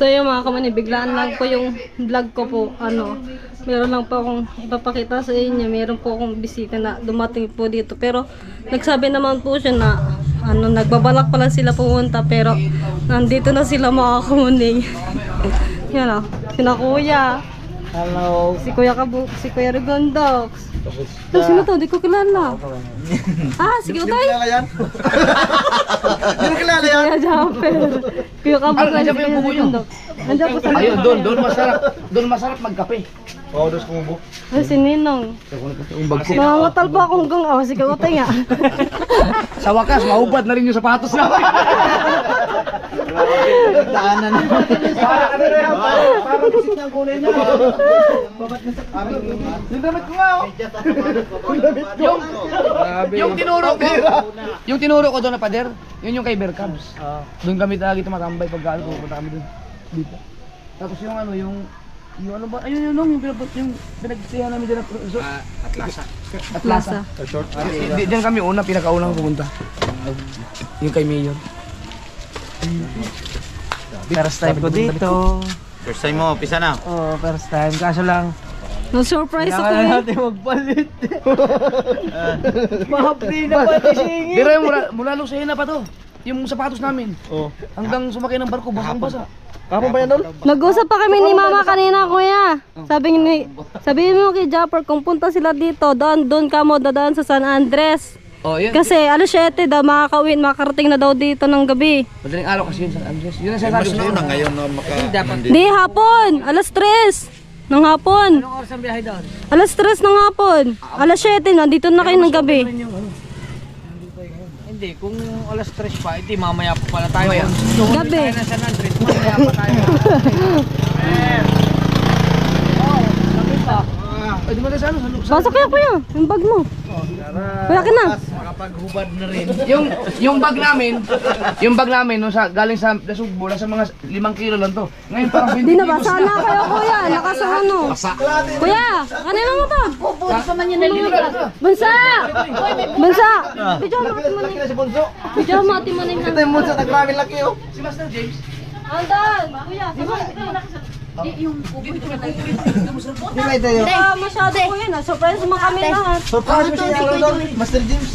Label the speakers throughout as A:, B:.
A: So yung mga kamani, biglaan lang po yung vlog ko po. Meron lang po akong ipapakita sa inyo. Meron po akong bisita na dumating po dito. Pero nagsabi naman po siya na nagbabalak pala sila pumunta. Pero nandito na sila mga kumuning. Yan o, sina Kuya.
B: Hello.
A: Si Kuya Rigondox. Sino to? Di ko kilala. Sige, Utay.
B: Kilala yan? Hindi mo kilala yan?
A: Kuya Japper. Kuya Kabog.
C: Nandiyan po yung bubo nyo.
A: Nandiyan po sa
C: Ayun, doon masarap magkape.
B: Oo, dos kumubo.
A: Si Ninong. Nangangatal pa akong hanggang sige, Utay nga.
C: Sa wakas, mahubad na rin yung sapatos namin.
B: Daanan. Para bisit niyang kulay niya. Yung damit ko nga,
C: Yung tinuro ko doon na pader, yun yung kay Berkabs. Doon kami lagi tumatambay pag pupunta kami doon. Dito. Tapos yung ano ba? Ayun yung pinagsihan namin dyan na Atlasa. Diyan kami pinakaunang pumunta. Yung kay Mayor.
B: first time ko dito.
D: First time mo, pisa na.
B: Oo, first time. Kaso lang,
A: Na-surprise ako
B: kailangan
A: eh.
B: natin magpalit. Mahapli na pati singi.
C: Pero yung mula Lucena pa to. Yung sapatos namin.
B: Oo.
C: Hanggang sumakay ng barko, basang-basa.
B: Kapon ba yan, Dol?
A: Nag-usap pa kami ni Mama kanina, Kuya. Sabihin mo kay Japper, kung punta sila dito, doon ka mo dadaan sa San Andres.
C: Oh, yun.
A: Kasi alas 7 daw makakarating na daw dito ng gabi.
C: Madaling araw kasi yun sa Andres. Yun ang
D: Mas
C: sinasabi ko
D: noon na
C: sa'yo.
D: ngayon na
A: Di, hapon. Alas 3 ng hapon.
C: Anong oras ang biyahe doon?
A: Alas 3 ng hapon. Alas 7 nandito na kayo ng gabi.
E: Hindi, kung alas 3 pa, hindi mamaya pa pala tayo.
A: Gabi.
E: Tayo na San Andres, mamaya pa tayo.
C: Ay, di ba na sa ano?
A: Pasok kaya, Kuya. Yung bag mo. Kuya ka na.
E: Makapaghubad na rin.
C: Yung bag namin no, galing sa Sugbo, nasa mga 5 kilo lang to. Ngayon parang 20
A: Di na ba?
C: kilos
A: Sana kayo, Kuya. Nakasano. Kuya, kanina mo to. Bansa! Bansa! Pijama ati mo
B: Laki na si Bunso.
A: Pijama ati mo
B: Ito yung Bunso, nagmaraming laki oh.
C: Si Master James.
A: Andan! Kuya,
B: Hindi na ito yun.
A: masyado, Kuya. Na-surprise mo kami lahat.
B: Surprise mo siya, Dol. Master James.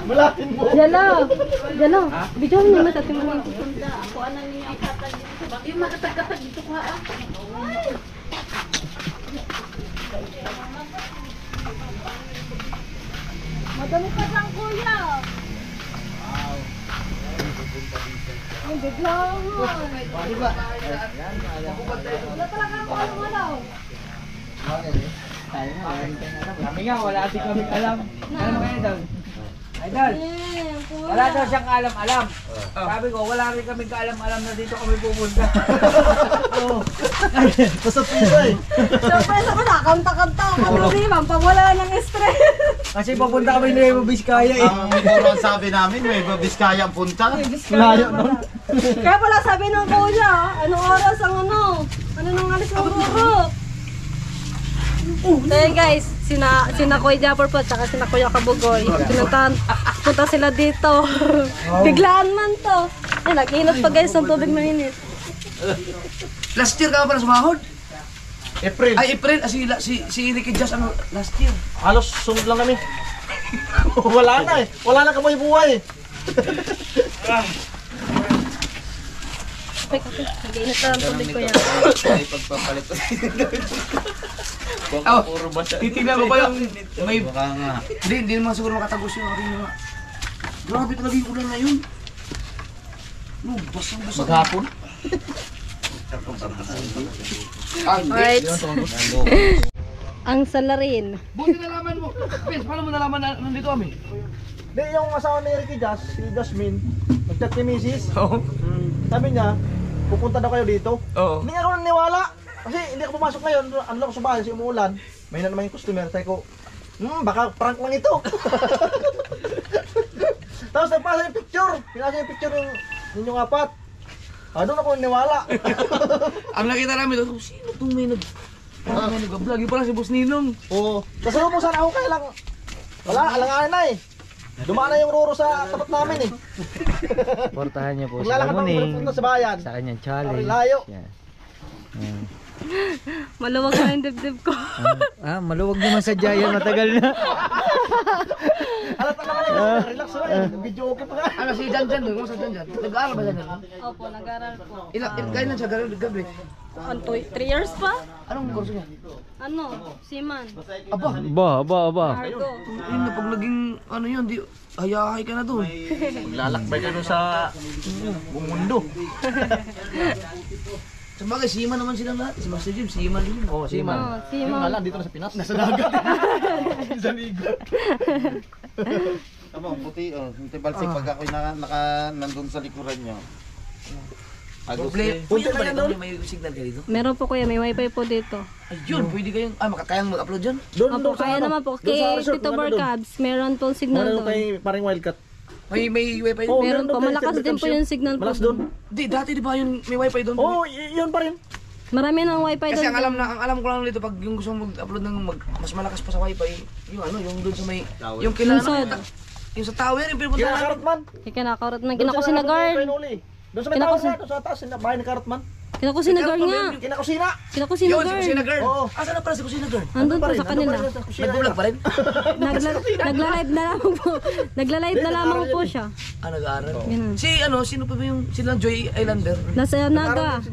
B: Malakin mo.
A: Jala. Jala. Pijama naman ati mo. Madami pa lang, Kuya. Ang biglang. Wala talaga ako alam-alam.
E: Kami nga, wala din kami alam. Ano mo kayo doon? Idol,
A: Kuya.
E: wala daw siyang alam-alam. Sabi ko, wala rin kami kaalam-alam na dito kami pumunta.
B: Basta puso eh.
A: Surprise ako na. Kanta-kanta ako. Kasi pag wala ng stress.
B: Kasi papunta kami ni Nueva Vizcaya eh.
D: Ang puro ang sabi namin, may Biskaya ang punta.
B: Layo nun.
A: Kaya pala sabi ng Kuya, anong oras ang ano nang alis ng guro? So yun guys, sina Kuya Japper po, tsaka sina Kuya Kabugoy. Punta sila dito. Biglaan man to. Ay, nag-inot pa guys ng tubig mainit.
C: Last year ka pa pala sumahod?
B: April.
C: Ay, April. Si Ricky Jazz ano, last year.
B: Halos sunod lang kami. Wala na eh. Wala na kamay buhay eh.
A: Nag-inot na ng tubig ko yan.
D: Ay, pagpapalit.
C: Oh, titignan mo pa yung may...
D: Baka nga.
C: Hindi naman siguro makatagos yung aking mga... Grabe talaga yung ulan na yun. No, basang-basang.
D: Maghapon?
A: Alright. Ang salarin.
C: Buti nalaman mo. Pes, paano mo nalaman na nandito kami?
B: Hindi, yung asawa ni Ricky Jazz, si Jasmine, nag-chat ni Mrs.
C: Oo.
B: Sabi niya, pupunta daw kayo dito.
C: Oo.
B: Hindi ako naniwala. Kasi hindi ako pumasok ngayon. Ano ako sa bahay, kasi umuulan. May na naman yung customer. Sabi ko, baka prank lang ito. Tapos nagpasa yung picture. Pinasa yung picture yung ninyong apat. Doon ako naniwala.
C: Ang nakita namin doon, sino itong may nag-vlog? Yung pala si Boss Ninong.
B: Oo. Kasalubong sana ako kaya lang. Wala, alanganin na eh. Dumaan na yung Roro sa tapat namin eh.
F: Portahan niyo po si
B: Maglalakad ng
F: Lamuning
B: punta sa bayan.
F: sa kanyang challenge.
B: Layo.
F: Yan. Yan.
A: Maluwag na yung dibdib ko.
F: Maluwag naman sa Giant, matagal na.
B: Alata naman yun. Relax na. Video okay pa nga.
C: Ano si Jan doon? Kung sa Jan? Nag-aaral ba Jan?
A: Opo, nag-aral po.
C: Kaya na siya gabi.
A: 3 years pa?
C: Anong kurso niya?
A: Ano? Seaman.
C: Aba,
F: Ba.
A: Cargo.
C: yun na pag naging ano yun, di hayahay ka na doon.
B: Lalakbay ka doon sa buong mundo.
C: Sa bagay, sima naman silang lahat. Si Master Jim, sima din.
B: Oo, Seaman.
A: Oo,
B: Yung
A: Seaman.
B: nga lang, dito na sa Pinas. Nasa dagat. Sa ligo.
D: Tama, puti oh. Hindi balsik pag ako'y nandun sa likuran niyo. Agos
C: Play.
D: eh.
C: Punta ba doon? May signal ka dito?
A: Meron po kuya, may wifi po dito.
C: Ayun, pwede kayong, makakayang mag-upload dyan.
B: Doon,
A: Opo, kaya naman po.
B: doon sa
A: Kay
B: resort,
A: Tito
B: maganda
A: Bar
B: doon.
A: Cabs, meron po signal
B: Meron
A: doon.
B: kay paring Wildcat.
C: May wifi
B: Oo,
C: doon?
A: Meron
B: doon
A: po,
B: kay
A: malakas
B: Step
A: din po
B: Camp
A: yung signal po.
B: Malakas doon.
C: Di, dati di ba yun, may wifi doon?
B: Oo, yun pa rin.
A: Marami ng wifi
C: Kasi
A: doon.
C: ang alam ko lang dito pag yung gusto mong mag-upload ng mas malakas pa sa wifi, yung ano, yung doon sa may yung kailangan
A: Lungsod.
C: yung sa tower yung pinupunta
B: Kaya
C: namin.
B: Karatman.
A: Kaya kinakarot na.
B: Doon
A: Kinakusina guard.
B: Doon sa may tao nga, doon sa taas, bahay ni Karatman.
A: Kinakusina guard nga.
B: Kinakusina.
A: Kinakusina
C: Yun, si
A: guard.
C: Kusina Girl.
B: Oo.
C: Asan na pala si Kusina Girl?
A: Andun po sa kanila.
C: Nag-vlog pa rin?
A: Nagla-live na lamang po. Nagla-live na lamang po siya.
C: Ah, nag-aaral.
A: Ganun.
C: Si ano, sino pa ba yung silang Joy Islander?
A: Nasa Naga.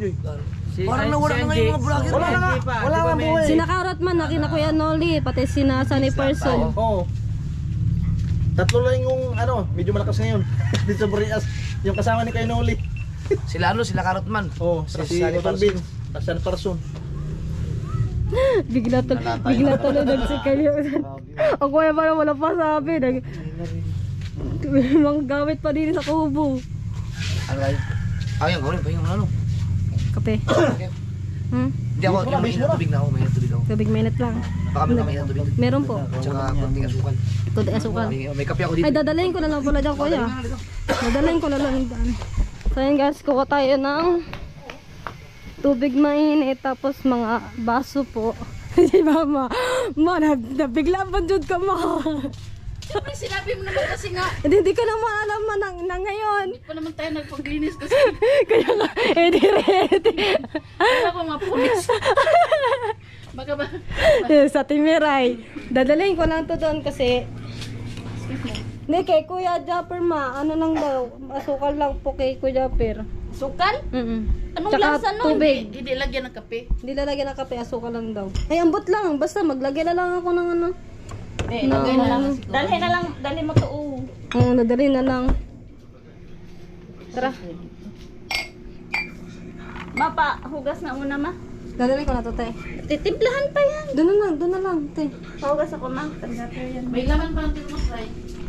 C: Parang nawala na ngayon mga vlogger.
B: Wala na nga. Wala nga buhay.
A: Sinakarot man, nakina Kuya Noli, pati sina Sunny Person.
B: Oo. Tatlo lang yung ano, medyo malakas ngayon. Dito sa Burias. Yung kasama ni Kay Noli.
C: Sila ano, sila Karotman.
B: Oo, si Otol Bin. San Person.
A: Bigla tuloy nagsikay yun. Ang kuya parang wala pa sabi. Mga gamit pa din sa kubo.
C: Ano ba yun? Ayun, gawin pa yung ano.
A: Kape.
C: Hindi ako, yung may tubig na ako, may tubig ako.
A: Tubig minute lang.
C: Baka may tubig.
A: Meron po.
C: Tsaka konting asukal.
A: Ito di asukal.
C: May kape ako dito.
A: Ay, dadalhin ko na lang pala dyan, kuya. Dadalhin ko na lang dyan. So yun guys, kuha tayo ng tubig mainit, tapos mga baso po. Si mama, nabigla pa dyan ka ma.
G: Siyempre, sinabi mo naman kasi nga,
A: Hindi ko naman alam na ngayon.
G: hindi pa naman tayo nagpaglinis kasi
A: Kaya nga, edi ready.
G: wala ko mga pulis. Baka ba?
A: Sa Timiray. Dadalhin ko lang to doon kasi hindi, kay Kuya Japper ma, ano lang daw, asukal lang po kay Kuya Japper.
G: Sukal? Anong
A: Tsaka
G: lasa nun?
A: tubig.
G: Hindi lagyan ng kape.
A: Hindi lalagyan ng kape, asukal lang daw. Ay, ambot lang, basta maglagay na lang ako ng ano.
G: Lagay na lang. Dalhin na lang, dalhin mo to.
A: Oo, nadali na lang. Tara,
G: Mapa, hugas na muna ma.
A: dadalhin ko na to, te.
G: Titimplahan pa yan.
A: Doon na lang, te.
G: Hugas ako ma. May laman pa ng termos ay.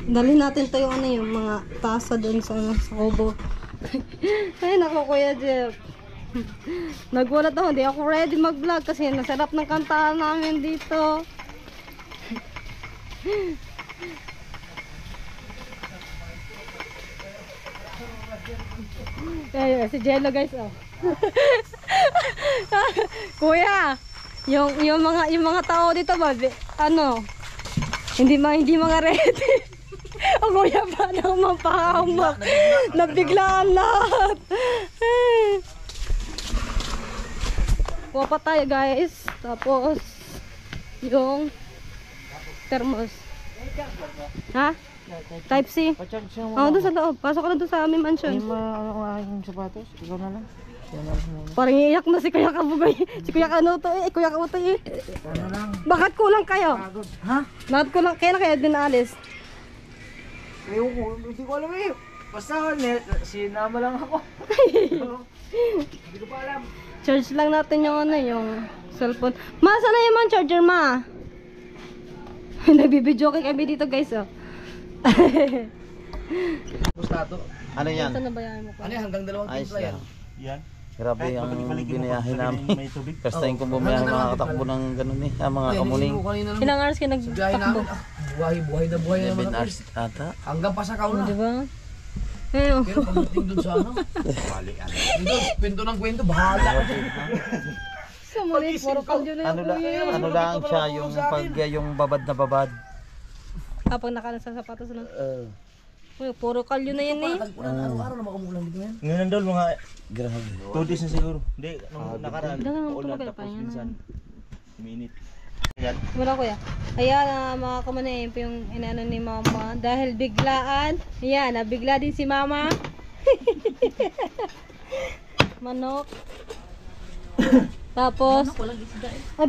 A: Dalhin natin to yung ano, yung mga tasa doon sa, ano, sa kubo. Ay, naku, Kuya Jeff. Nagulat ako, hindi ako ready mag-vlog kasi nasarap ng kantahan namin dito. Ay, si Jello guys, oh. Kuya, yung mga tao dito ba, ano, hindi mga ready. O kuya pa nang mapahamak. Nabiglaan lahat. Kuha pa tayo guys. Tapos yung thermos. Ha? Type C? Oo, doon sa loob. Pasok ka na doon sa aming mansion.
F: Ano ang aking sapatos? Ikaw na lang.
A: Parang iiyak na si Kuya Kabugay. Si Kuya Kanuto eh. Kuya Kanuto eh. Bakit kulang kayo?
F: Ha?
A: Bakit kulang? Kaya na kayo dinalis?
F: Hindi ko alam eh. Basta sinama lang ako. Hindi ko pa alam.
A: Charge lang natin yung ano, yung cellphone. Ma, saan na yung charger, ma? Nagbibidyo kami dito, guys, oh.
C: Basta to.
D: Ano yan?
A: Saan na bayaran mo ko?
C: Ano yan, hanggang 2
D: Ayos
C: timpla yan.
D: lang.
B: Yan.
D: Grabe ang binayahin namin.
B: May tubig.
D: First time kong bumiyahe nakakatakbo ng ganun eh. Mga kamuning.
A: Ilang hours kayo
C: Biyahe
A: nagtakbo?
C: namin, buhay na buhay naman.
D: 7 hours ata.
C: Hanggang Pasakaw na.
A: Di ba? Eh, oh.
C: Pero pagdating dun sa ano? Dito, kwento ng kwento, bahala.
A: So, mali, puro kalyo na yung kuya.
D: Ano lang siya yung pag yung babad na babad.
A: Kapag nakalang sa sapatos na. Uy, puro kalyo na yan eh.
C: Araw-araw na makumulan dito ngayon.
B: Ngayon daw mga
C: Grabe.
B: 2 days na siguro. Hindi, nung nakaraan.
A: Dagan ang
B: Ulan
A: tumagay pa
B: tapos
A: yan.
B: minsan. Minute. Yan.
A: Wala kuya. Ayan, mga kamanin po yung inaano ni mama. Dahil biglaan. Ayan, nabigla din si mama. Manok. Tapos. Ay,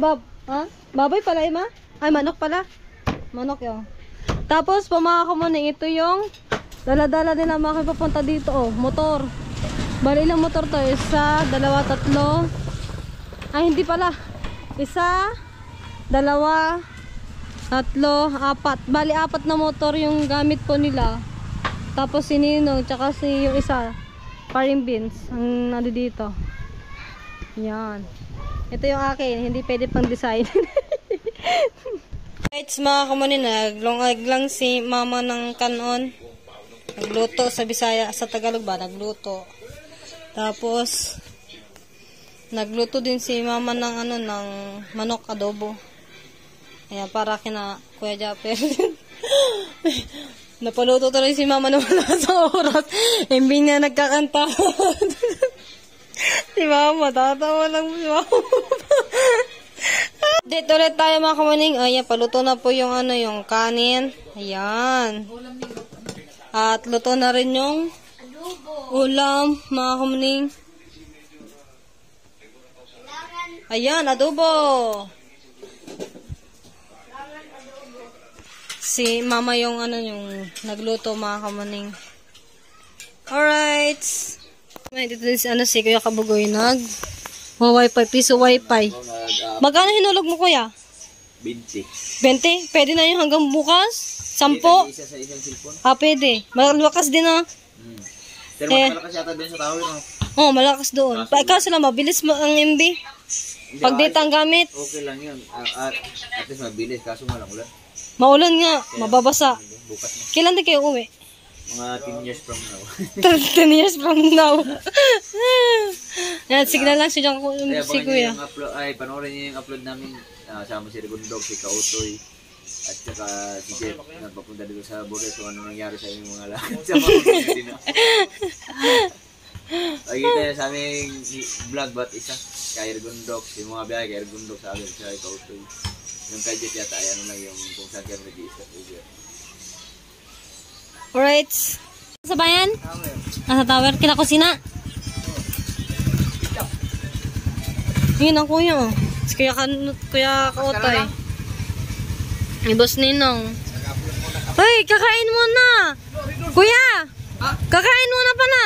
A: ha? Baboy pala, Ima? Ay, manok pala. Manok yun. Tapos, po mga kamanin, ito yung dala-dala din na mga papunta dito. Oh, motor. Bali ilang motor to? Isa, dalawa, tatlo. Ay, hindi pala. Isa, dalawa, tatlo, apat. Bali, apat na motor yung gamit po nila. Tapos si Ninong, tsaka si yung isa, paring beans, ang nado dito. Yan. Ito yung akin, hindi pwede pang design. Right, mga kamanin, naglongag lang si mama ng kanon. Nagluto sa Bisaya, sa Tagalog ba? Nagluto. Tapos, nagluto din si mama ng ano, ng manok adobo. Ayan, para kina Kuya Japper. Napaluto tuloy si mama na wala sa oras. Hindi niya nagkakanta. Si mama, tatawa lang si mama. Dito ulit tayo mga kamaning. Ayan, paluto na po yung ano, yung kanin. Ayan. At luto na rin yung ulam, mga kamaning. Ayan, adobo. Si mama yung ano, yung nagluto, mga kamaning. Alright. Dito din si, ano, si Kuya Kabugoy wifi, piso wifi. Magkano hinulog mo, Kuya?
F: 20.
A: 20? Pwede na yung hanggang bukas? 10?
F: Isa sa isang cellphone.
A: Pwede. Malakas din na.
F: Pero mas malakas yata din sa tower, no?
A: Oo, malakas doon. Kaso lang, mabilis mo ang MB. Pag data ang gamit.
F: Okay lang yun. At least mabilis, kaso malang ulan.
A: Maulan nga, mababasa.
F: Bukas na.
A: Kailan din kayo uwi?
F: Mga 10 years from now.
A: 10 years from now. Yan, signal lang siya
F: Kaya
A: si
F: abangan
A: Kuya.
F: niyo yung upload, panoorin niyo yung upload namin. Sama si Rigondog, si Kautoy, at saka si Jeff na papunta dito sa Borges. So ano nangyari sa inyong mga lakad sa mga din. Pagkita niya sa aming vlog, ba't isa? Kay Rigondog, yung mga biyahe kay Rigondog sa amin, sa Kautoy. Yung kay Jeff yata, ay ano lang yung kung saan kaya nag-iisa.
A: Alright. Sa bayan? Sa tower, kinakusina. Yun ang kuya. Si Kuya Kautoy. May boss Ninong. Hoy, kakain muna. Kuya! Kakain muna pa na.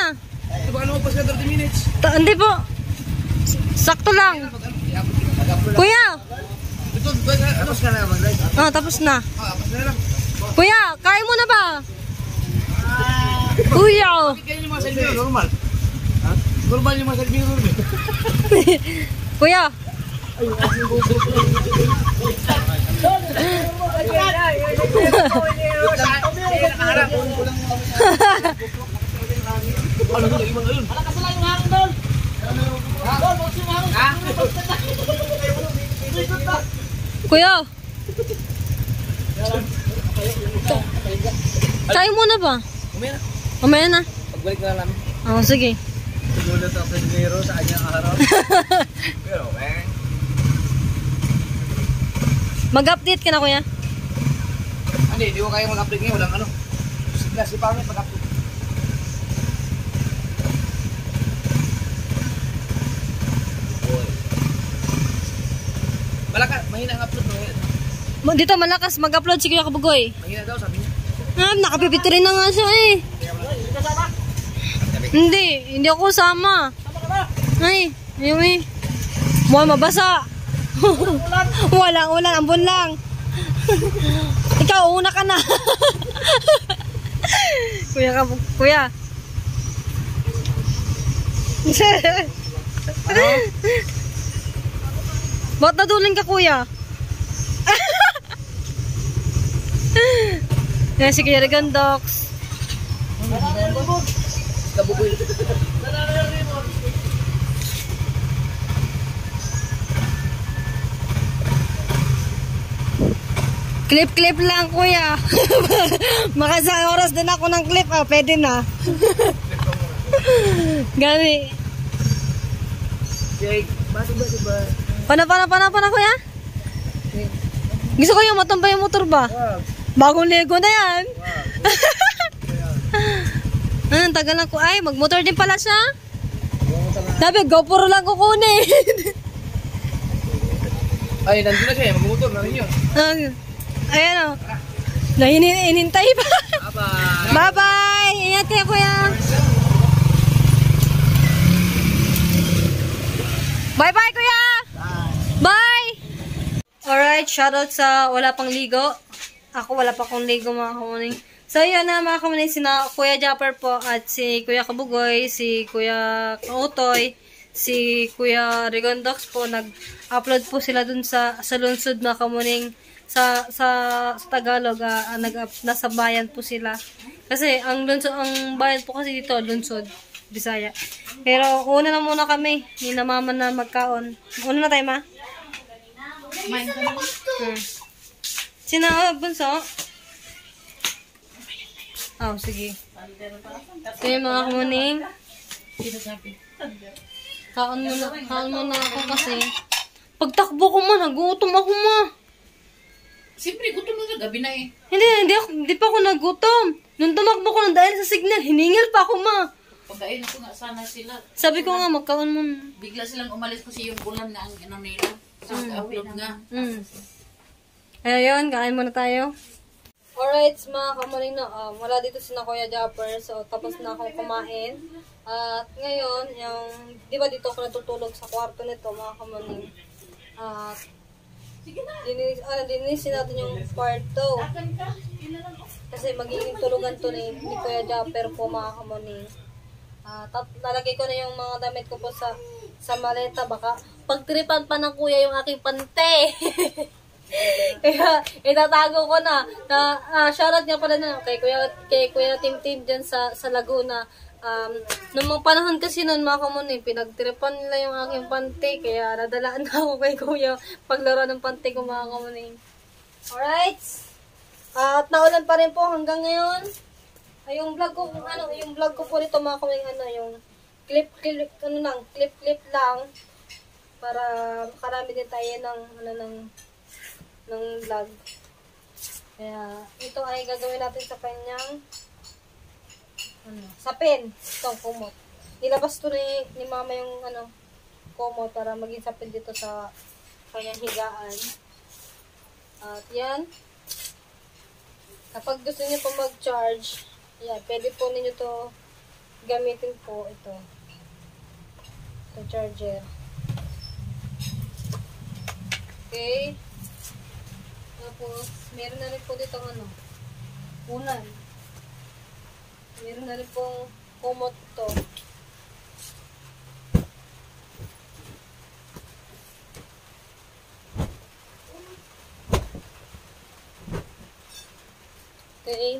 C: Ano mo pa sa 30 minutes?
A: Hindi po. Sakto lang. Kuya!
C: Tapos ka na mag-live?
A: Tapos na.
C: Tapos na lang.
A: Kuya, kain muna ba? Kuya!
C: Kaya yung mga salbiro, normal. Normal yung mga salbiro.
A: Kuya! Kuya! Kain muna ba? Umaya na.
C: Pagbalik na lang.
A: Sige.
C: Siguro ito sa salbiro sa kanyang araw. Pero,
A: Mag-update ka na, Kuya.
C: hindi ko kaya mag-update ngayon. Walang ano. Si Pangit mag-update. Mahina ang upload mo.
A: Dito malakas mag-upload si Kuya Kabugoy.
C: Mahina daw, sabi niya.
A: Nakapipito rin na nga siya eh. Hindi ako sama. Ay, ayun eh. Mukhang mabasa. Walang ulan, ambon lang. Ikaw, una ka na. Kuya. Ba't naduling ka, Kuya? Yan si Kuya Rigondox. Clip-clip lang, kuya. Baka sa oras din ako ng clip, pwede na. Gami. Pana, kuya? Gusto ko yung matumbay yung motor ba? Bagong Lego na yan. Tagal lang ko. Ay, magmotor din pala siya. Sabi, GoPro lang kukunin.
C: Ay, nandun na siya. Mag-motor na rin yun.
A: Ayan o. Hinintay pa. Bye-bye. Ingat kayo, kuya. Bye-bye, kuya. Bye. Alright, shoutout sa wala pang ligo. Ako wala pa akong ligo, mga kamuning. So, yun na mga kamuning, sina Kuya Japper po at si Kuya Kabugoy, si Kuya Kautoy, si Kuya Rigondox po. Nag-upload po sila dun sa lungsod, mga kamuning. Sa Tagalog, nasa bayan po sila. Kasi ang bayan po kasi dito, lungsod, Bisaya. Pero una na muna kami, ni na mama na magkaon. Una na tayo, ma? Sina, bunso? Oh, sige. Ito yung mga kamuning. Kaon muna ako kasi. Pagtakbo ko mo, nagutom ako mo.
G: Siyempre, gutom mo sa gabi na eh.
A: Hindi pa ako nagutom. Nung tumakbo ko ng dahil sa signal, hiningil pa ako, ma.
G: Pagkain ko nga sana sila.
A: Sabi ko nga, magkaon mo.
G: Bigla silang umalis kasi yung ulan na ang ano nila. So, upload nga.
A: Ayun, kain muna tayo. Alright, mga kamaling na, wala dito si na Kuya Japper. So, tapos na akong kumain. At ngayon, di ba dito ako natutulog sa kwarto nito, mga kamaling. At, linisin natin yung kwarto. Kasi magiging tulugan to ni Kuya Japper po, mga kamaling. Lalagay ko na yung mga damit ko po sa maleta. Baka pagtripan pa ng kuya yung aking pante. Kaya itatago ko na. Shoutout nga pala na kay Kuya Tim dyan sa Laguna. Nung mga panahon kasi nun, mga kamunin, pinagtripan nila yung aking pante. Kaya nadalaan na ako kay kuya paglaro ng pante ko, mga kamunin. Alright. At naulan pa rin po hanggang ngayon. Ay, yung vlog ko po nito, mga kamunin, yung clip lang para makarami din tayo ng vlog. Kaya ito ay gagawin natin sa kanyang sa pen, itong kumot. Nilabas to ni mama yung kumot para maging sapin dito sa kanyang higaan. At yan, kapag gusto niyo po mag-charge, yan, pwede po ninyo to gamitin po ito charger. Okay. Tapos meron na rin po dito unan. Meron na rin pong kumot to. Okay.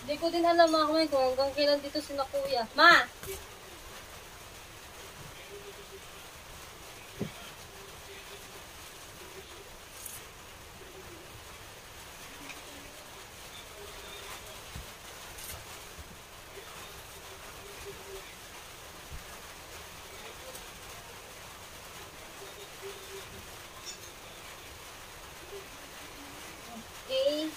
A: Hindi ko din alam, mga kamay, kung hanggang kailan dito si na kuya. Ma! Okay.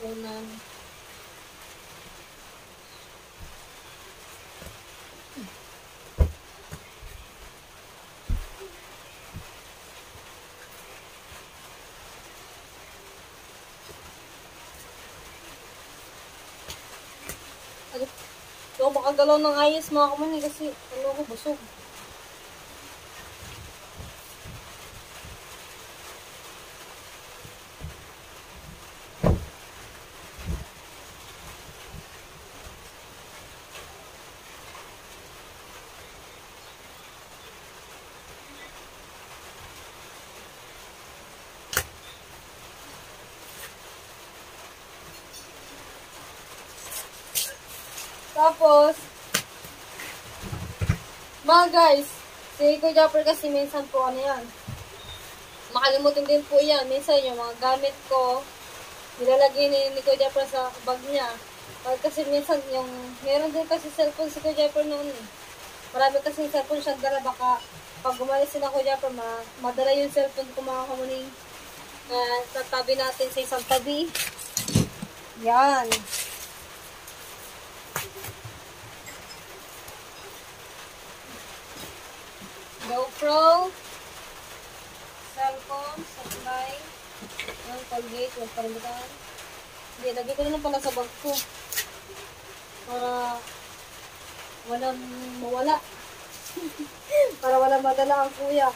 A: Unan. ako makagalaw ng ayos mga kamani kasi ano ako busog. Tapos, mga guys, si Kuya Japper kasi minsan po ano yan, makalimutin din po yan. Minsan yung mga gamit ko, nilalagay ni Kuya Japper sa bag niya. Kasi minsan yung, meron din kasi cellphone si Kuya Japper noon eh. Marami kasi cellphone siyang dala, baka pag gumalis sila Kuya Japper, madala yung cellphone ko mga kamuning. Tatabi natin sa isang tabi. Yan. GoPro, cellphone, supply, yung Colgate, yung palimutan. Hindi, lagay ko na lang pala sa bag ko. Para walang mawala. Para walang madala ang kuya.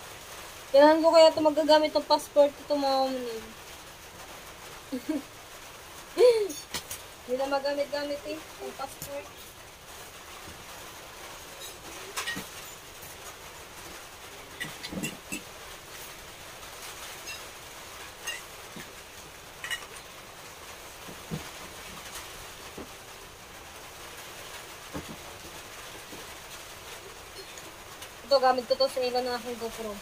A: Kailangan ko kaya ito magagamit ng passport ito mga umunin. Hindi na magamit-gamit eh, yung passport. Ito, gamit ko to sa ilan ng aking GoPro.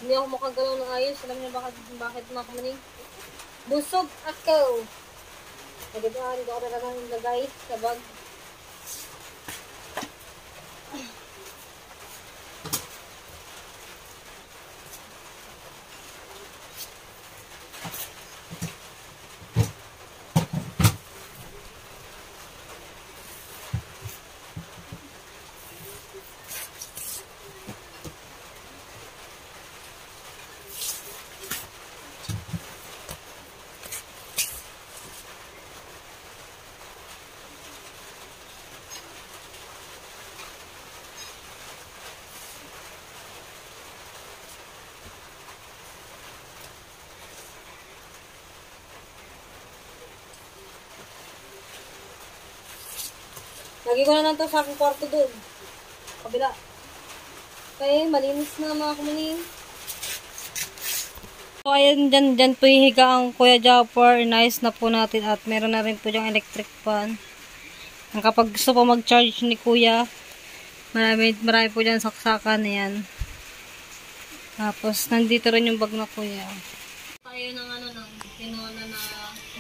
A: Hindi ako makagalaw ng ayos. Alam niyo bakit mga kamaning? Busog ako. Pwede ba? Dito ako na lang lagay sa bag. Lagi ko na lang ito sa aking kwarto doon. Kabila. Okay, malinis na mga kamaning. So, ayan, dyan po yung higa ang Kuya Japper. Nice na po natin at meron na rin po yung electric fan. Kapag gusto po mag-charge ni Kuya, marami po dyan saksakan. Ayan. Tapos, nandito rin yung bag na Kuya. Tayo ng tinola na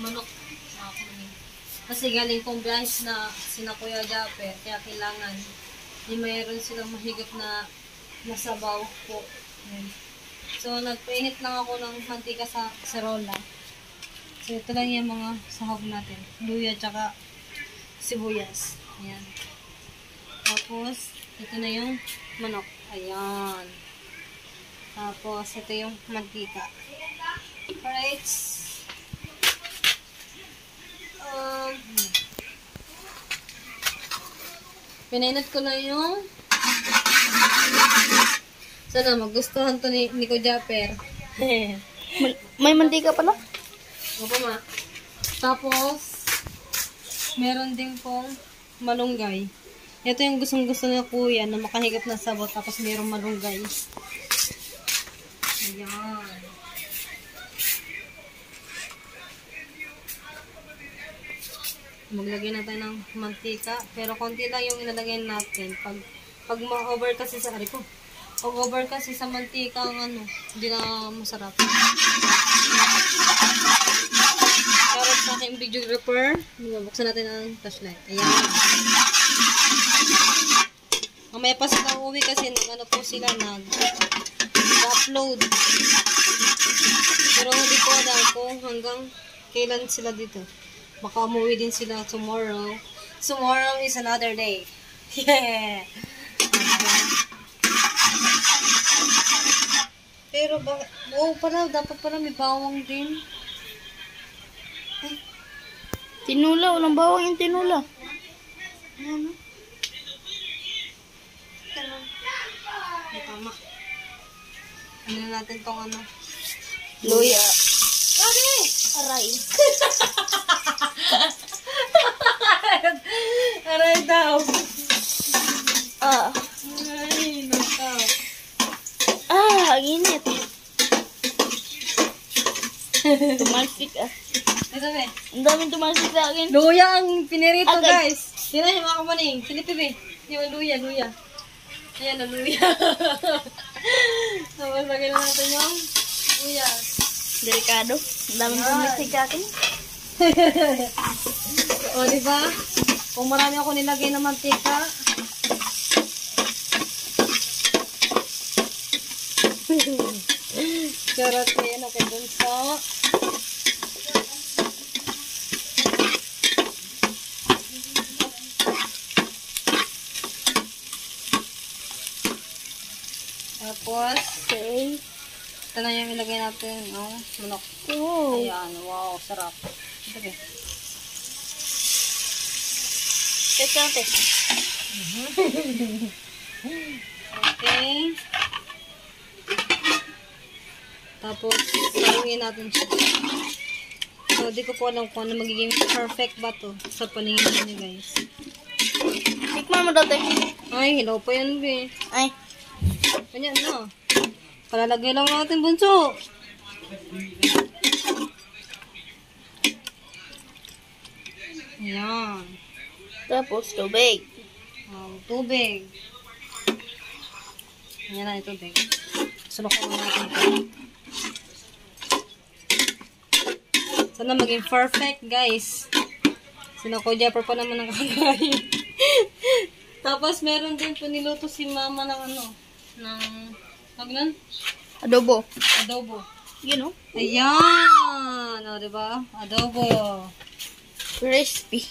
A: manok. Kasi galing kong branch na sina Kuya Japper, kaya kailangan di mayroon silang mahigop na nasabaw po. So, nagpainit lang ako ng mantika sa serola. So, ito lang yung mga sahog natin. Luya tsaka sibuyas. Ayan. Tapos, ito na yung manok. Ayan. Tapos, ito yung mantika. Alright. Pinainat ko na yung sana magustuhan to ni Kuya Japper.
G: May mantika pala?
A: Opo ma. Tapos meron din pong malunggay. Ito yung gustong-gusto na Kuya na makahigop na sabot tapos merong malunggay. Ayan. Maglagay na tayo ng mantika. Pero konti lang yung ilalagay natin. Pag ma-over kasi sa ari ko. Pag over kasi sa mantika ang hindi na masarap. Shoutout sa aking videographer. Bubuksan natin ang flashlight. Ayan. Mamaya pa sila uuwi kasi ano po sila nag-upload. Pero hindi ko alam kung hanggang kailan sila dito. Baka umuwi din sila tomorrow. Tomorrow is another day. Yeah! Pero dapat pala may bawang din.
G: Tinula, walang bawang yung tinula.
A: Ano? Ay, tama. Ano natin tong ano?
G: Luya.
A: Sabi!
G: Aray.
A: Aray daw.
G: Ah.
A: Ay, nakaw.
G: Ang init. Tumalsik ah.
A: Ito be.
G: Ang daming tumalsik sa akin.
A: Luya ang pinirito,
G: Okay.
A: guys. Sino yung mga kamaning? Silipi be. Yung luya. Ayan na, luya. Tapos lagyan na natin yung luya.
G: Delikado. Ang daming tumalsik sa akin.
A: O, diba? Kung marami ako nilagay na mantika. Charot ko yan, okay, bunso. Tapos,
G: Okay.
A: ito na yung ilagay natin, no? Manok.
G: Oh.
A: Ayan, wow, sarap. Ito be.
G: Ito natin.
A: Okay. Tapos, salungin natin siya. So, di ko po alam kung ano magiging perfect ba to sa paningin niyo, guys.
G: Tikman mo dati.
A: Ay, hilaw pa yan, be.
G: Ay.
A: Ganyan na. Palalagay lang natin, bunso. Ayan.
G: Tapos tubig.
A: Tubig. Ayan na yung tubig. Sulok ko natin ito. Sana maging perfect, guys. Sina ko Jepper pa naman ang kakain. Tapos, meron din po niluto si mama ng ano, ng, tagnan?
G: Adobo.
A: Adobo.
G: You know?
A: Ayan! O, diba? Adobo.
G: Crispy.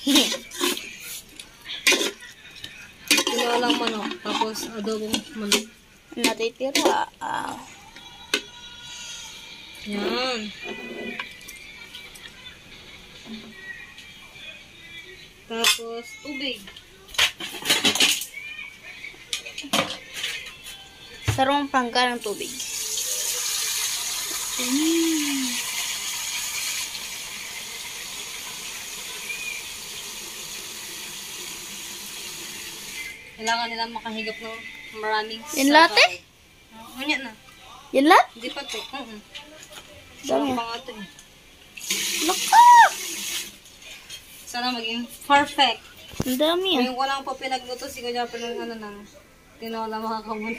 A: Tinolang manok. Tapos, adobong manok.
G: Natitira.
A: Yan. Tapos, tubig.
G: Sarong pangka ng tubig.
A: Kailangan nila makahigap ng maraming
G: Yan lahat eh?
A: Ganyan na.
G: Yan lahat?
A: Hindi pa te.
G: Dami.
A: Sarap pa nga ito eh.
G: Laka!
A: Sana maging perfect.
G: Ang dami ah.
A: Ngayon ko lang po pinagluto si Kuya pa ng ano ng tinola mga kabun.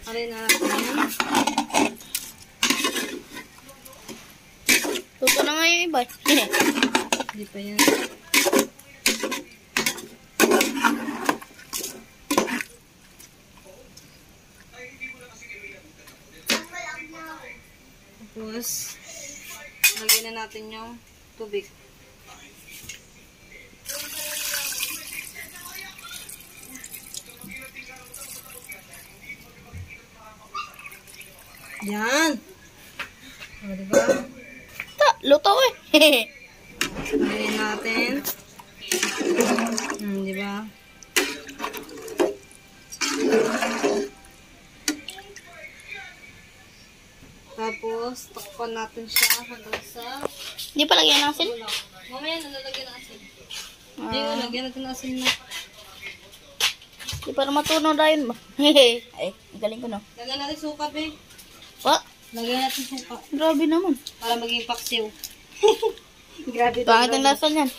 A: Alin na natin.
G: Tuto na nga yung iba.
A: Hindi pa yan. Tapos, lagyan na natin yung tubig. Yan! O, diba?
G: Luto eh.
A: Lagyan natin. Diba? Tapos, takpan natin siya hanggang sa
G: Di pa lagyan ng asin?
A: bulak. Mamaya nalalagyan ng asin. Hindi, lagyan natin ng asin na.
G: Di para matunaw dahil ba? Ay, galing ko no.
A: Lagyan natin suka, be.
G: What?
A: Lagyan natin suka.
G: Grabe naman.
A: Para maging paksiw. Grabe
G: Pangit ang lasa niyan.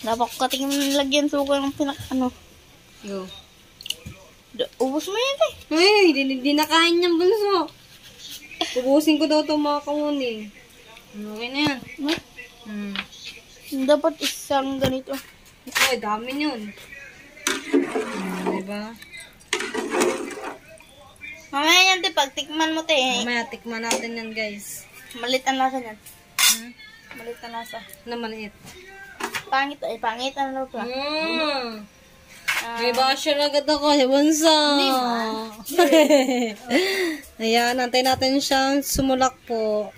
G: Dapat ko katingin lagyan suka ng ano.
A: Go.
G: Ubus mo yan eh.
A: Ay, hindi nakain niyang bunso. Pupusin ko daw ito mga kamuning. Okay na yan.
G: Dapat isang ganito.
A: Ay, dami yun. Diba?
G: Mamaya yan, te, pag tikman mo, te.
A: Mamaya, tikman natin yan, guys.
G: Malit ang lasa niyan. Malit ang lasa.
A: Na maliit.
G: Pangit, pangit ang lasa.
A: May basher agad ako, bunso. Ayan, antay natin siyang sumulak po.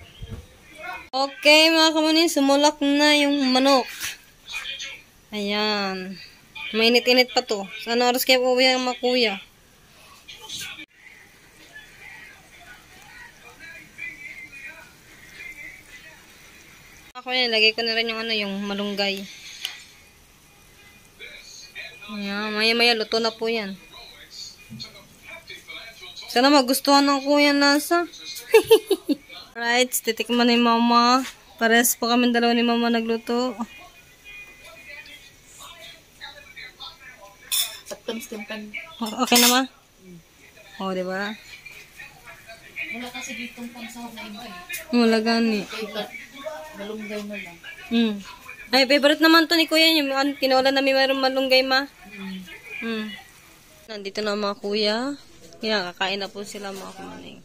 A: Okay, mga kamunin, sumulak na yung manok. Ayan. Mainit-init pa to. Saan oras kayo po yung mga kuya? Ako yan, lagay ko na rin yung yung malunggay. Ayan, maya-maya luto na po yan. Sana magustuhan ng kuya nasa. Alright, titikman ni mama. Pares po kami dalawa ni mama nagluto. Okay na ma? Oo, diba?
G: Wala kasi ditong pansahog na iba eh.
A: Wala gani.
G: Malunggay mo lang.
A: Ay, favorite naman to ni kuya. Yung kinawala namin mayroong malunggay ma. Nandito na mga kuya. Kaya kakain na po sila mga kumaning.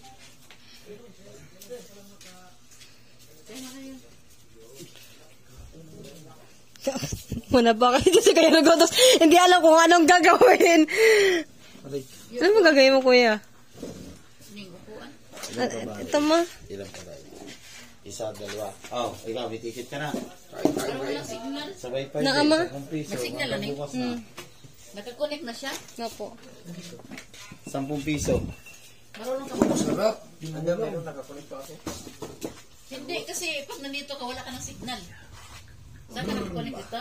A: Muna ba kayo kasi kayo nagotos? Hindi alam kung anong gagawin. Ano mo gagawin mo kuya? Ito ma.
D: Ilang pa tayo? Isa, dalawa. Oh, ikaw, may ticket ka na. Sabay pa
A: Na, ama?
D: 10 piso.
G: signal na
D: Bukas na.
G: Nakakonect na siya?
A: Nga po.
D: 10 piso.
G: Marunong ka ba?
C: Sarap.
G: Hindi, kasi pag nandito ka, wala ka ng signal. Saan ka nakakonect dito?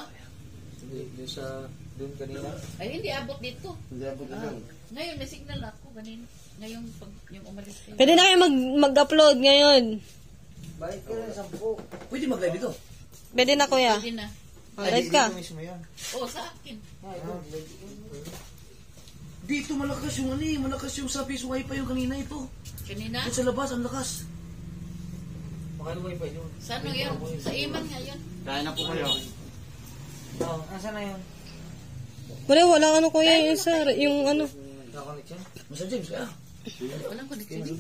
B: Doon sa, doon kanina.
G: Ay, hindi abot dito.
D: Hindi ako doon.
G: Ngayon, may signal ako. Ganun. Ngayon, pag yung umalis kayo.
A: Pwede na kayo mag-upload ngayon.
B: Balik ko na 10.
C: Pwede mag-live ito.
A: Pwede na kuya.
G: Hindi na.
A: Live ka.
B: Mismo yan.
G: Oo, sa akin.
C: Dito malakas yung malakas yung sa piso wifi yung kanina ito.
G: Kanina?
C: At sa labas, ang lakas.
B: Baka luwi pa yun.
G: Saan yun? Sa Iman nga yun.
D: Kaya na po kayo.
B: Oo, asan na yun?
A: Wala ano kuya yung sa, yung ano.
B: Nakakonect yan?
C: Masa James kaya?
G: Walang connection.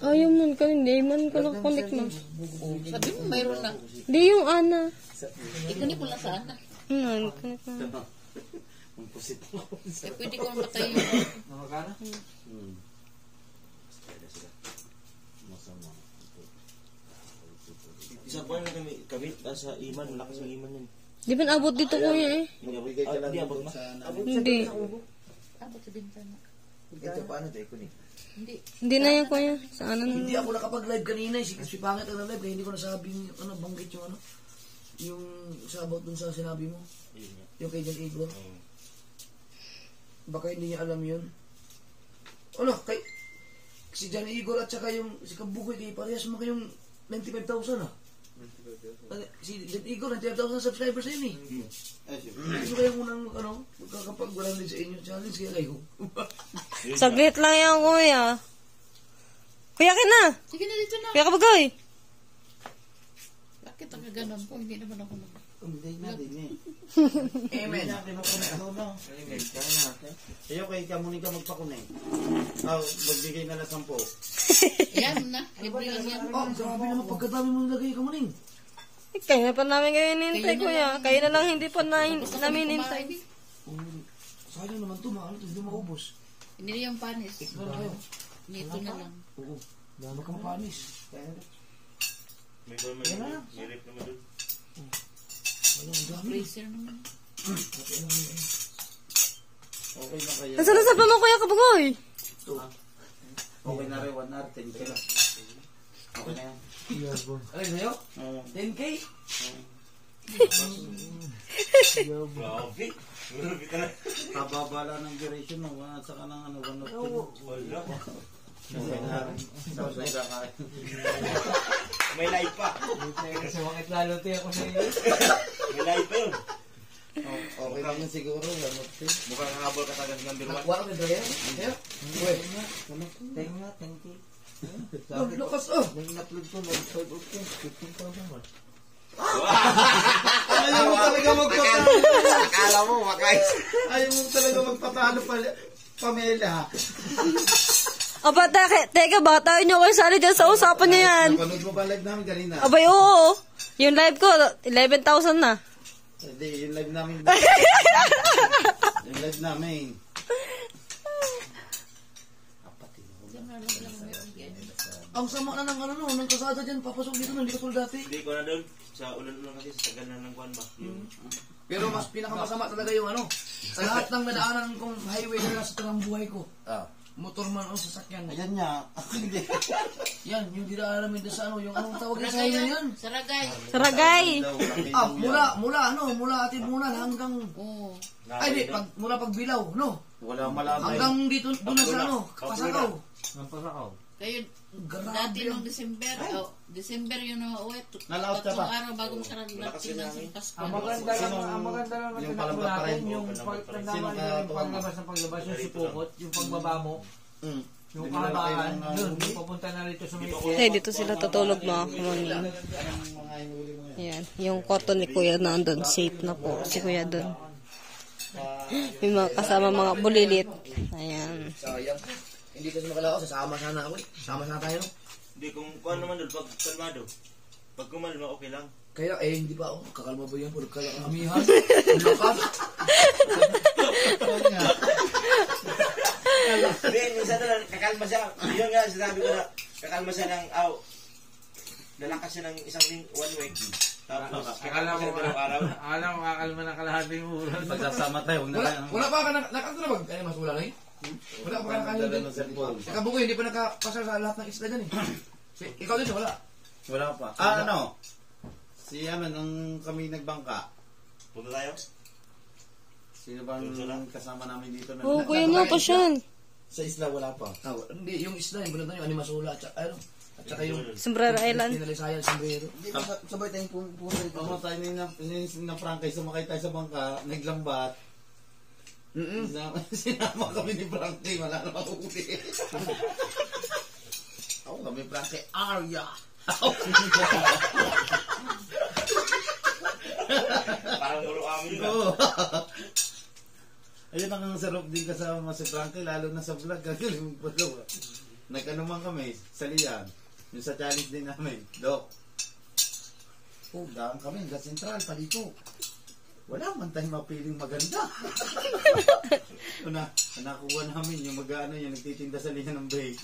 A: Ayaw man ka, hindi man ko na-connect na.
G: Sabi mo, mayroon na.
A: Hindi yung ana.
G: Ikunin ko lang sa anak.
A: Connect na.
G: Eh, pwede ko matay yun.
B: Nakakana?
H: Isa pa na kami sa Iman, malakas yung Iman yun.
A: Di ba naabot dito kuya eh?
D: Nabigay ka lang
H: abot
D: doon
H: na.
D: sa
A: Hindi.
G: Abot sa bintana.
B: Ito paano tayo kunin?
G: Hindi.
A: Hindi na yan kuya. Sa ano na.
C: Hindi ako nakapag-live kanina. Si Pangit ang na-live kaya hindi ko nasabi yung banggit yung yung sa about dun sa sinabi mo. Yung kay Jan Igor. Baka hindi niya alam yun. Kay si Jan Igor at saka yung si Kabukoy kay parehas mo kayong 95,000 Si Jan Igor 95,000 subscribers na yun eh. Gusto kayong unang magkakapag-walang din sa inyo challenge kaya kayo.
A: Saglit lang yan kuya. Kuya ka na.
G: Sige na dito na.
A: Kuya kabagoy.
G: Bakit ang gaganon po? Hindi naman ako mag...
D: Hindi na din eh.
C: Amen.
D: Ayaw kay Kamuning ka magpakunay. Magbigay na na 10.
G: Yan na. Libre lang yan.
C: Grabe naman pagkadami mo nilagay ka Muning.
A: Kaya na pa namin kayo hinintay kuya. Kayo na lang hindi pa namin hinintay.
C: Sayang naman ito, hindi maubos.
G: Hindi yung panis. Nito na lang.
C: Oo. Dami kang panis.
H: May rip naman doon.
G: Freezer naman.
D: Okay na kayo.
A: Nasaan na sa mo kuya kabagoy?
D: Okay na rin, 1 hour, 10 ka lang. Okay na yan.
C: Alay sa'yo? 10K?
H: Grabe. Grabe ka na.
D: Kababala ng duration ng 1 at saka ng 1 of 2.
H: Wala.
D: Okay na rin. Tapos na kakain.
H: May live pa.
B: Kasi wakit lalo tayo ako sa iyo.
H: May live pa yun.
D: Okay naman siguro, 1 of 2.
H: Mukhang habol ka tagal ng birwan.
C: Wala ka na yan?
B: Tayo nga, thank you.
C: Lakas oh!
D: Nang in-upload ko, nag-5 of 15,000 man.
B: Ayaw mo talaga magpatalo.
D: Akala mo, makais.
B: Ayaw mo talaga magpatalo pamela.
A: Aba, teka ba? Tayo nyo kayo sali dyan sa usapan nyo yan.
B: Napanood mo ba live namin kanina?
A: Abay, oo. Yung live ko, 11,000 na.
B: Hindi, yung live namin. Yung live namin.
C: Ang sama na ng ano no, ng kasada dyan, papasok dito, hindi katulad dati.
H: Hindi ko na doon. Sa ulan-ulan kasi sa tagal na ng kuwan ba.
C: Pero mas pinakamasama talaga yung ano, sa lahat ng nadaanan kong highway na nasa talang buhay ko. Motor man o sasakyan.
D: Ayan niya. Hindi.
C: Yan, yung dinaanan namin sa ano, yung anong tawag sa highway yan?
A: Saragay.
C: Mula Atibunan hanggang, ay di, mula Pagbilaw, no?
D: Wala malamay.
C: Hanggang dito, doon na sa ano, Pasakaw.
I: Kayo,
C: Grabe
I: dati
C: ang-
I: nung December yun na uwi.
B: Nalaot ka ba?
I: Tatlong araw bago makaragdating ng Pasko.
E: Ang maganda lang na
B: Yung
E: tinakbo
B: palabas pa rin
E: natin,
B: mo,
E: yung pagtandaman yung paglabas ng paglabas, yung sipukot, yung pagbaba mo, yung kahabaan, dun, yung papunta na rito sa may
A: Eh, dito sila tutulog mga kumangin. Ayan, yung cotton ni Kuya nandun, safe na po si Kuya dun. May mga kasama mga bulilit. Ayan.
C: Sayang. Hindi kasi makalaw, sasama sana ako eh. Sama sana tayo no?
H: Hindi, kung kuwan naman doon, pag kalmado. Pag kumalma, okay lang.
C: Kaya hindi pa ako, kakalma ba yan? Puro kalamihan. Ang lakas.
H: Hindi, minsan na lang, kakalma siya. Yun nga, sinabi ko na, kakalma siya ng, lalakas siya ng one week. Tapos, kakalma siya ng dalawang araw.
E: Akala mo kakalma ng kalahating ulan.
B: Magsasama tayo.
C: Wala pa ka na ba? Kaya mas wala na eh. Wala pa ka nakakalala
B: ng cellphone.
C: Nakabuko, hindi pa nakapasal sa lahat ng isla dyan eh. Ikaw din, wala.
B: Wala pa. Si nung kami nagbangka,
H: Punta tayo?
B: sino bang kasama namin dito na
A: Oo, Kuya no, pasyon.
B: sa isla wala pa.
C: Hindi, yung isla, yung bulatan yung Animasula at saka yung
A: Sombrero Island.
C: Pinalisayan, sombrero.
D: Hindi ba sabay tayong pumunta dito?
B: Ako tayo na Frankay, sumakay tayo sa bangka, naglambat. Sinama kami ni Frankay, wala na makukuli. Ako kami Frankay, Arya.
H: Parang muro amin ba?
B: Oo. Ayun ang sarap din kasama si Frankay, lalo na sa vlog. Gagaling mo pala. Nag-ano man kami, saliyan. Yung sa challenge din namin, Dok. Daan kami, hanggang sentral, palito. Wala man tayong mapiling maganda. Nakuha namin yung mag-ano, yung nagtitinda sa linya ng bay.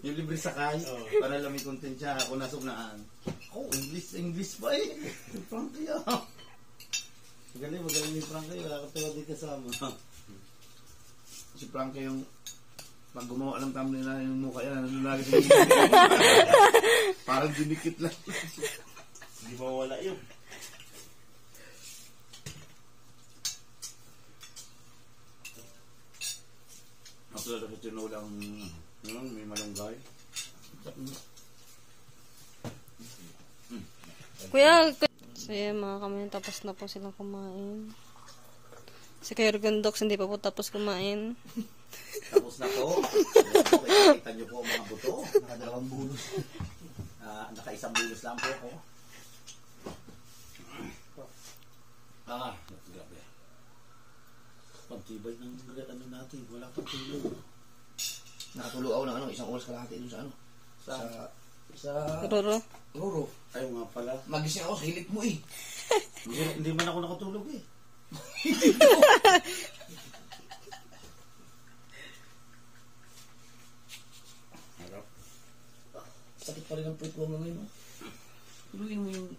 B: Yung libre sakay, para lang may content siya. Ako nasubnaan. English pa eh. Frankay Magaling yung Frankay. Wala ka tawa din kasama. Si Frankay yung pag gumawa ng thumbnail na yung mukha yan, lagi sa parang dinikit lang.
H: Hindi mawala yun.
B: Ako na sa tinulang may malunggay.
A: Kuya, so yan mga kami, tapos na po silang kumain. Si Kuya Gondox hindi pa po tapos kumain.
B: Tapos na po. Kita niyo po mga buto. Nakadalawang bulos. Naka-isang bulos lang po ako. Grabe. Pagtibay ng ano natin. Wala pang tulog.
C: Nakatulog ako ng isang oras kalahati dun sa ano. Sa
A: Roro.
C: Roro.
B: Ayaw nga pala.
C: Magising ako sa hilik mo eh.
B: Hindi man ako nakatulog eh.
C: Sakit pa rin ang puwit ko ngayon. Tuloyin mo yung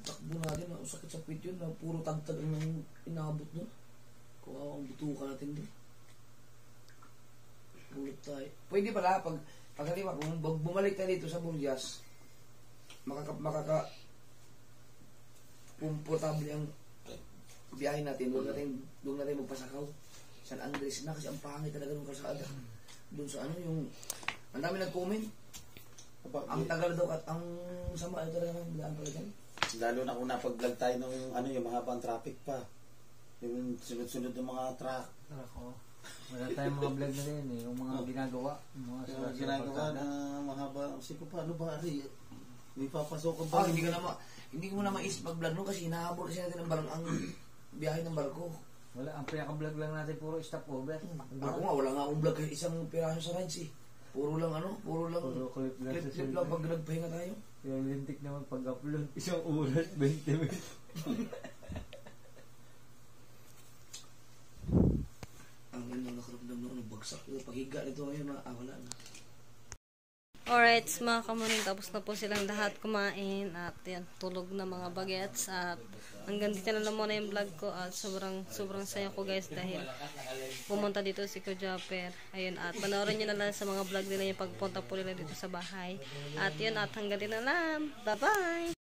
C: takbo natin na sakit sa puwit yun na puro tagtag ang inaabot nun. Kuha ang butuka natin doon. Pulot tayo. Pwede pala pag haliwa, kung bumalik tayo dito sa Burjas, makaka komportable ang biyahe natin. Doon natin magpasakaw. San Andres na kasi ang pangit talaga ng kalsada. Doon sa ano yung ang dami nag-comment. Ang tagal daw at ang sama talaga ng daan pala dyan.
B: Lalo na kung napag-vlog tayo ng yung mahabang traffic pa. Yung sunod-sunod ng mga truck.
E: Wala tayong mga vlog na rin eh. Yung mga ginagawa. Yung mga
D: Yung ginagawa na mahaba. Kasi kung paano ba, Ari? May papasok
C: Ah, hindi ko na maisip mag-vlog no kasi hinahabol kasi natin ang biyahe ng barko.
E: Wala, ang pinaka-vlog lang natin puro stopover.
C: Ako nga, wala nga akong vlog kahit isang piraso sa rides eh. Puro
E: Clip lang sa
C: clip lang pag nagpahinga tayo.
E: Yung lintik naman pag-upload. Isang oras, 20 minutes.
C: Ang ganda nakaramdam na bagsak. Paghiga nito ngayon, wala na.
A: Alright, mga kamuning, tapos na po silang lahat kumain at yan, tulog na mga bagets at hanggang dito na lang muna yung vlog ko at sobrang saya ko guys dahil pumunta dito si Kuya Japper. Ayun, at panoorin nyo na lang sa mga vlog nila yung pagpunta po nila dito sa bahay. At yun, at hanggang dito na lang. Bye-bye!